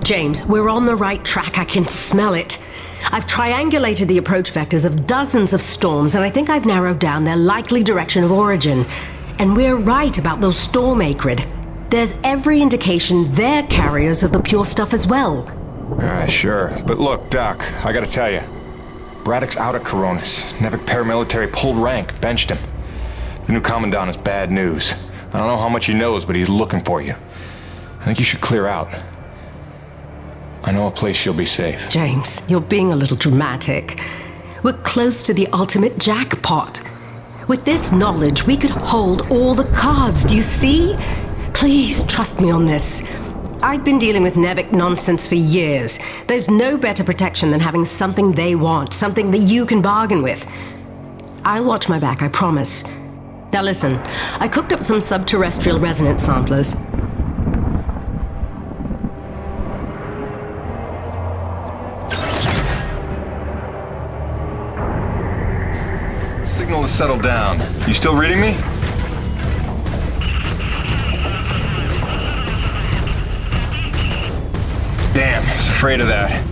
James, we're on the right track. I can smell it. I've triangulated the approach vectors of dozens of storms, and I think I've narrowed down their likely direction of origin. And we're right about those storm acrid. There's every indication they're carriers of the pure stuff as well. Sure. But look, Doc, I gotta tell you. Braddock's out of Coronis. NEVEC paramilitary pulled rank, benched him. The new commandant is bad news. I don't know how much he knows, but he's looking for you. I think you should clear out. I know a place you'll be safe. James, you're being a little dramatic. We're close to the ultimate jackpot. With this knowledge, we could hold all the cards, do you see? Please trust me on this. I've been dealing with NEVEC nonsense for years. There's no better protection than having something they want, something that you can bargain with. I'll watch my back, I promise. Now listen, I cooked up some subterrestrial resonance samplers. Signal to settle down. You still reading me? Damn, I was afraid of that.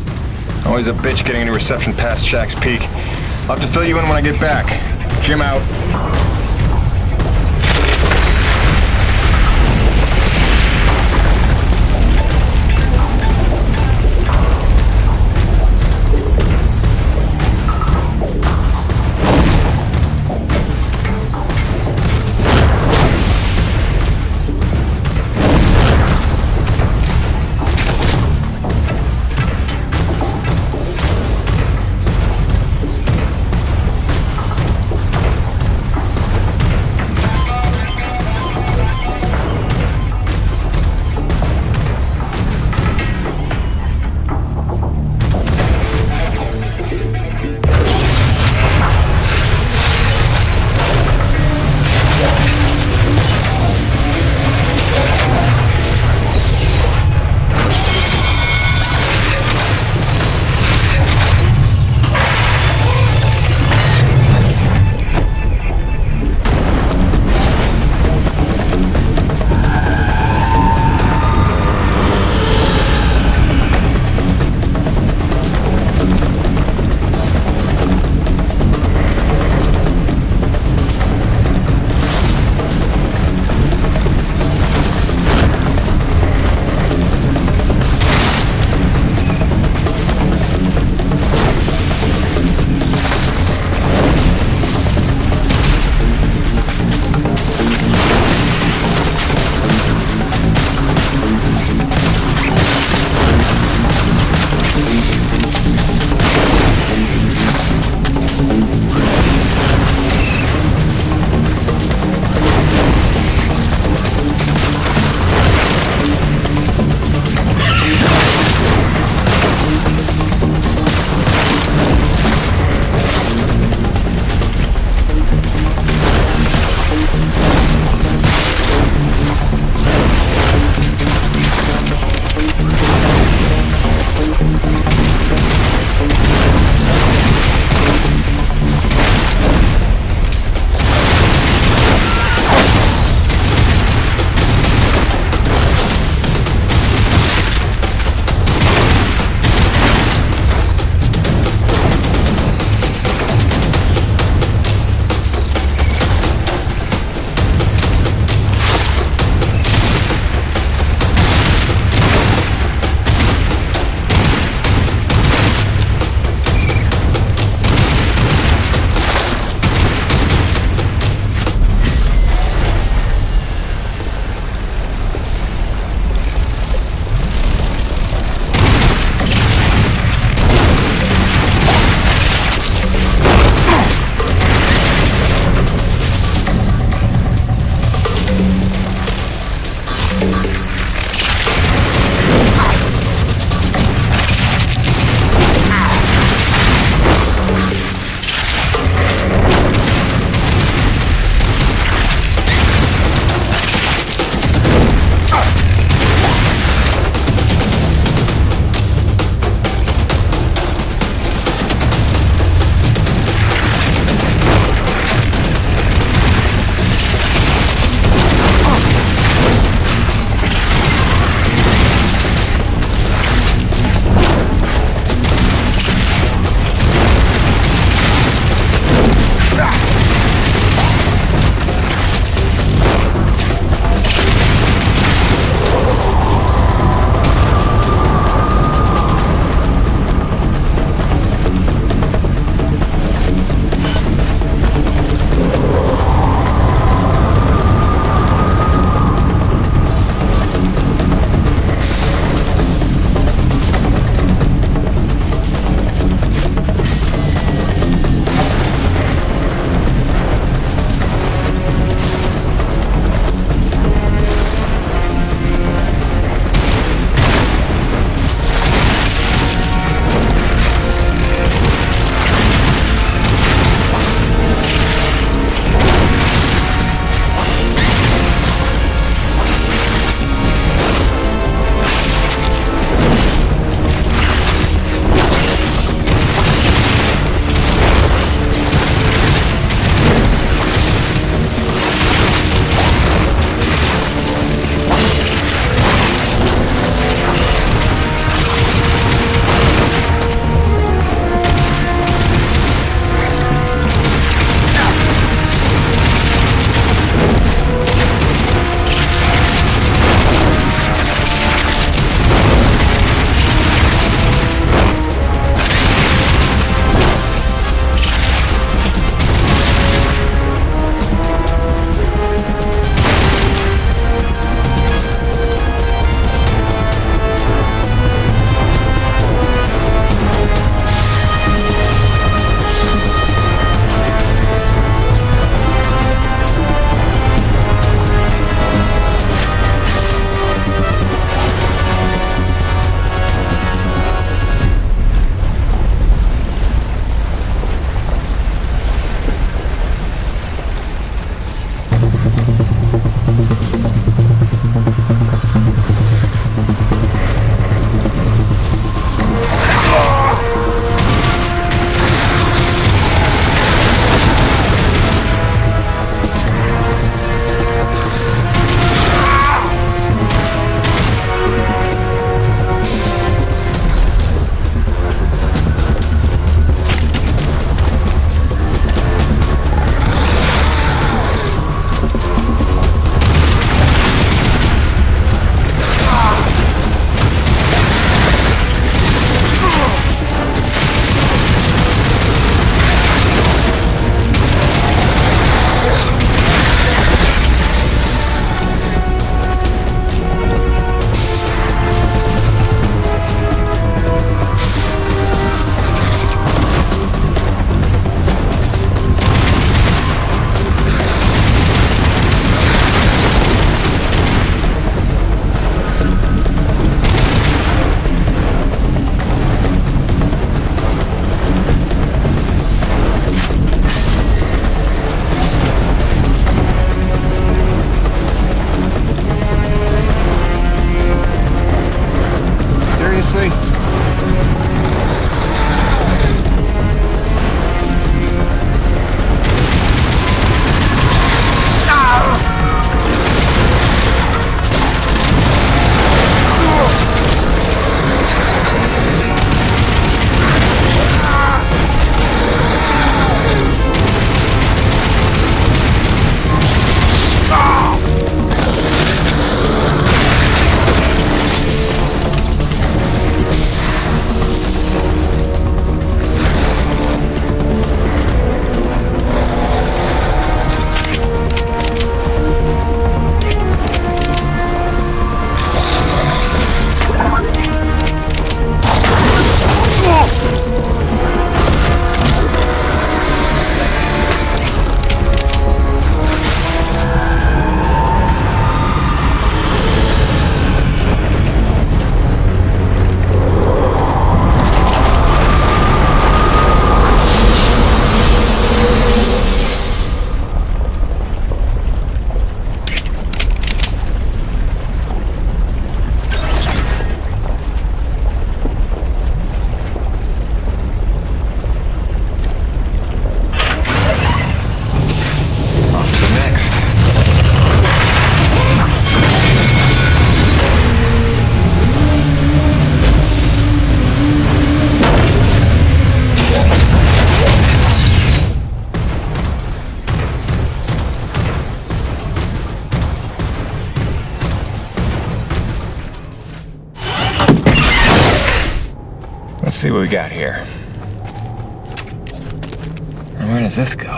Always a bitch getting any reception past Shack's Peak. I'll have to fill you in when I get back. Jim out. Let's see what we got here. Where does this go?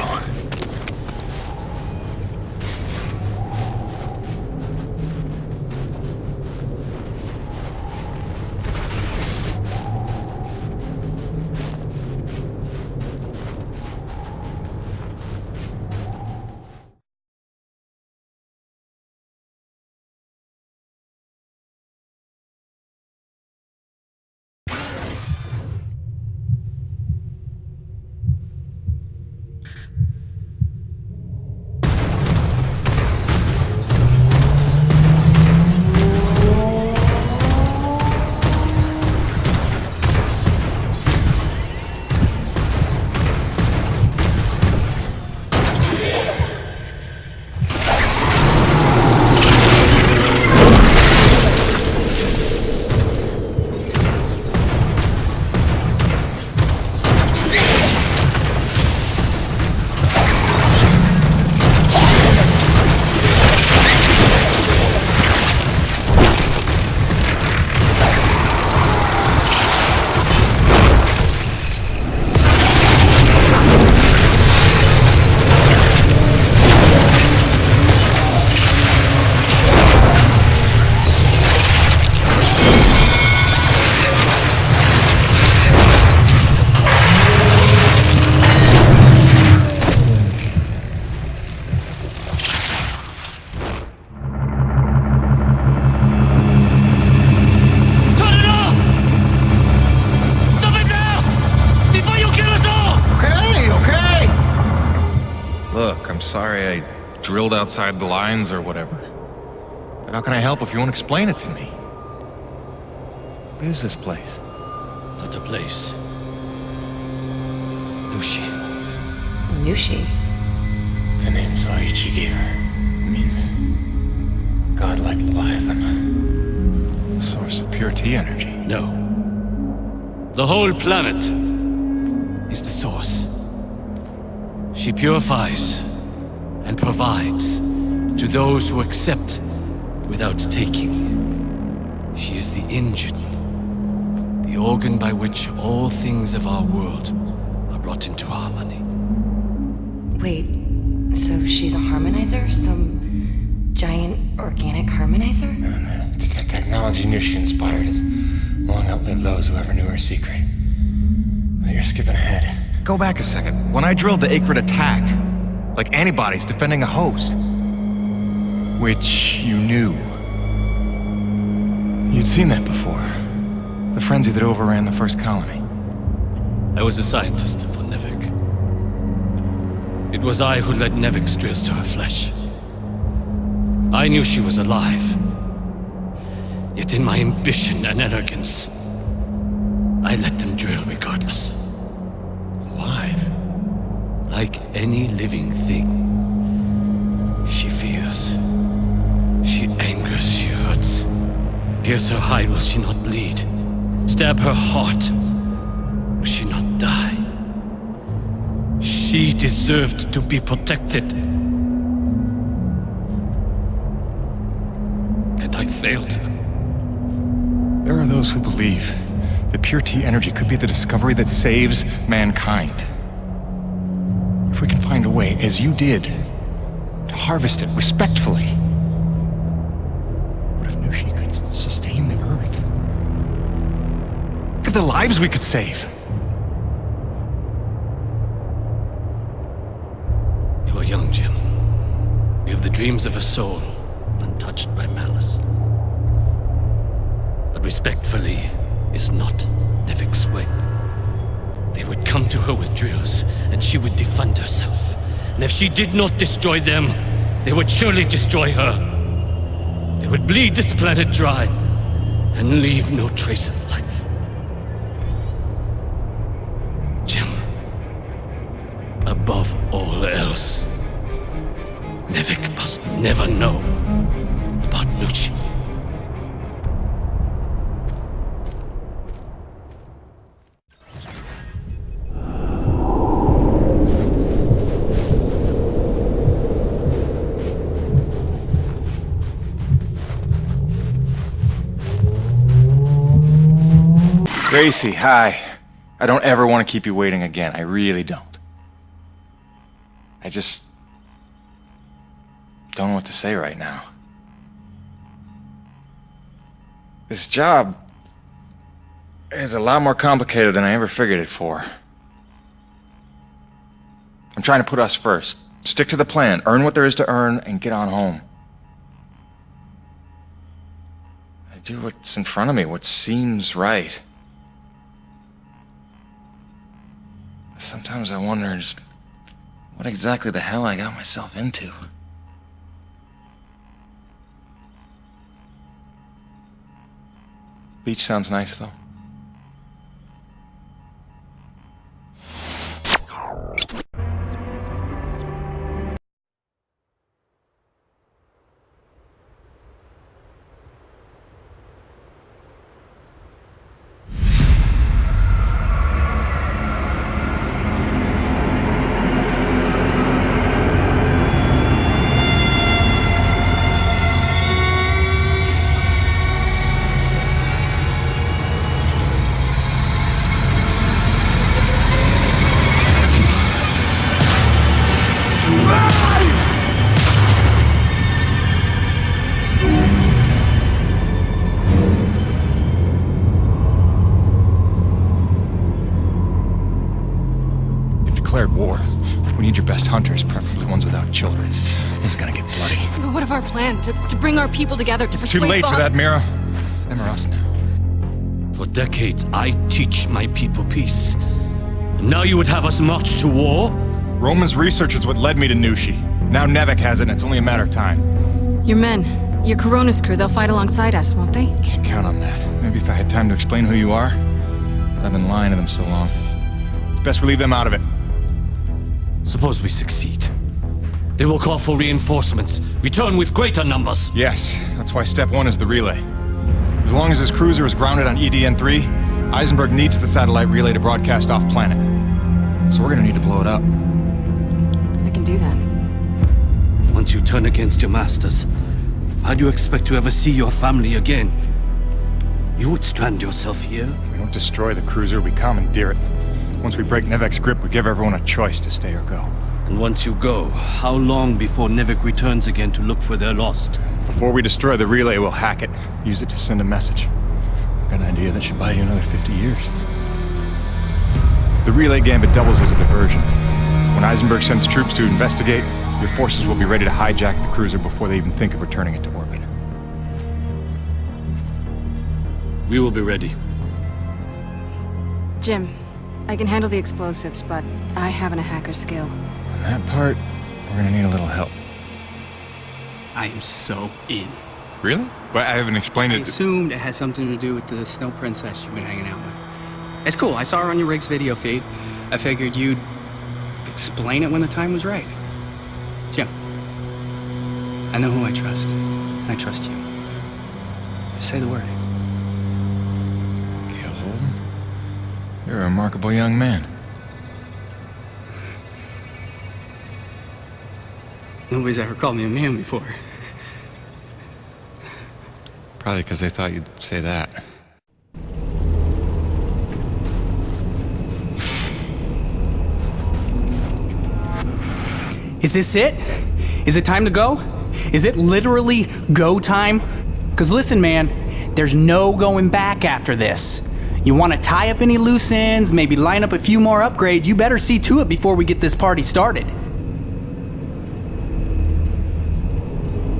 Sorry I drilled outside the lines or whatever. But how can I help if you won't explain it to me? What is this place? Not a place. Nushi. Nushi? It's a name Saichi gave her. It means godlike Leviathan. Source of pure T energy. No. The whole planet is the source. She purifies and provides to those who accept without taking. She is the engine, the organ by which all things of our world are brought into harmony. Wait, so she's a harmonizer? Some giant organic harmonizer? The technology Nushi inspired has long outlived those who ever knew her secret. But you're skipping ahead. Go back a second. When I drilled, the Acrid attacked. Like antibodies defending a host. Which you knew. You'd seen that before. The frenzy that overran the first colony. I was a scientist for NEVEC. It was I who led NEVEC's drills to her flesh. I knew she was alive. Yet in my ambition and arrogance, I let them drill regardless. Alive? Like any living thing, she fears. She angers, she hurts. Pierce her hide, will she not bleed? Stab her heart, will she not die? She deserved to be protected. And I failed her. There are those who believe that pure T energy could be the discovery that saves mankind. If we can find a way, as you did, to harvest it respectfully. What if Nushi could sustain the Earth? Look at the lives we could save. You are young, Jim. You have the dreams of a soul, untouched by malice. But respectfully is not NEVEC's way. They would come to her with drills, and she would defend herself. And if she did not destroy them, they would surely destroy her. They would bleed this planet dry, and leave no trace of life. Jim, above all else, NEVEC must never know about Nushi. Gracie, hi. I don't ever want to keep you waiting again. I really don't. I just don't know what to say right now. This job is a lot more complicated than I ever figured it for. I'm trying to put us first. Stick to the plan, earn what there is to earn, and get on home. I do what's in front of me, what seems right. Sometimes I wonder just what exactly the hell I got myself into. Beach sounds nice, though. Declared war. We need your best hunters, preferably ones without children. This is gonna get bloody. But what of our plan? To bring our people together, to It's too late for that, Mira. It's them or us now. For decades, I teach my people peace. And now you would have us march to war? Roman's research is what led me to Nushi. Now NEVEC has it, and it's only a matter of time. Your men, your Coronas crew, they'll fight alongside us, won't they? Can't count on that. Maybe if I had time to explain who you are. But I've been lying to them so long. It's best we leave them out of it. Suppose we succeed. They will call for reinforcements. Return with greater numbers. Yes, that's why step one is the relay. As long as his cruiser is grounded on EDN-3, Eisenberg needs the satellite relay to broadcast off-planet. So we're gonna need to blow it up. I can do that. Once you turn against your masters, how do you expect to ever see your family again? You would strand yourself here? We don't destroy the cruiser, we commandeer it. Once we break NEVEC's grip, we give everyone a choice to stay or go. And once you go, how long before NEVEC returns again to look for their lost? Before we destroy the relay, we'll hack it, use it to send a message. Got an idea that should buy you another 50 years. The relay gambit doubles as a diversion. When Eisenberg sends troops to investigate, your forces will be ready to hijack the cruiser before they even think of returning it to orbit. We will be ready. Jim, I can handle the explosives, but I haven't a hacker's skill. On that part, we're gonna need a little help. I am so in. Really? But I haven't explained I it. assumed it has something to do with the snow princess you've been hanging out with. It's cool, I saw her on your Riggs video feed. I figured you'd explain it when the time was right. Jim, I know who I trust. I trust you. Just say the word. You're a remarkable young man. Nobody's ever called me a man before. Probably because they thought you'd say that. Is this it? Is it time to go? Is it literally go time? Because listen, man, there's no going back after this. You want to tie up any loose ends, maybe line up a few more upgrades, you better see to it before we get this party started.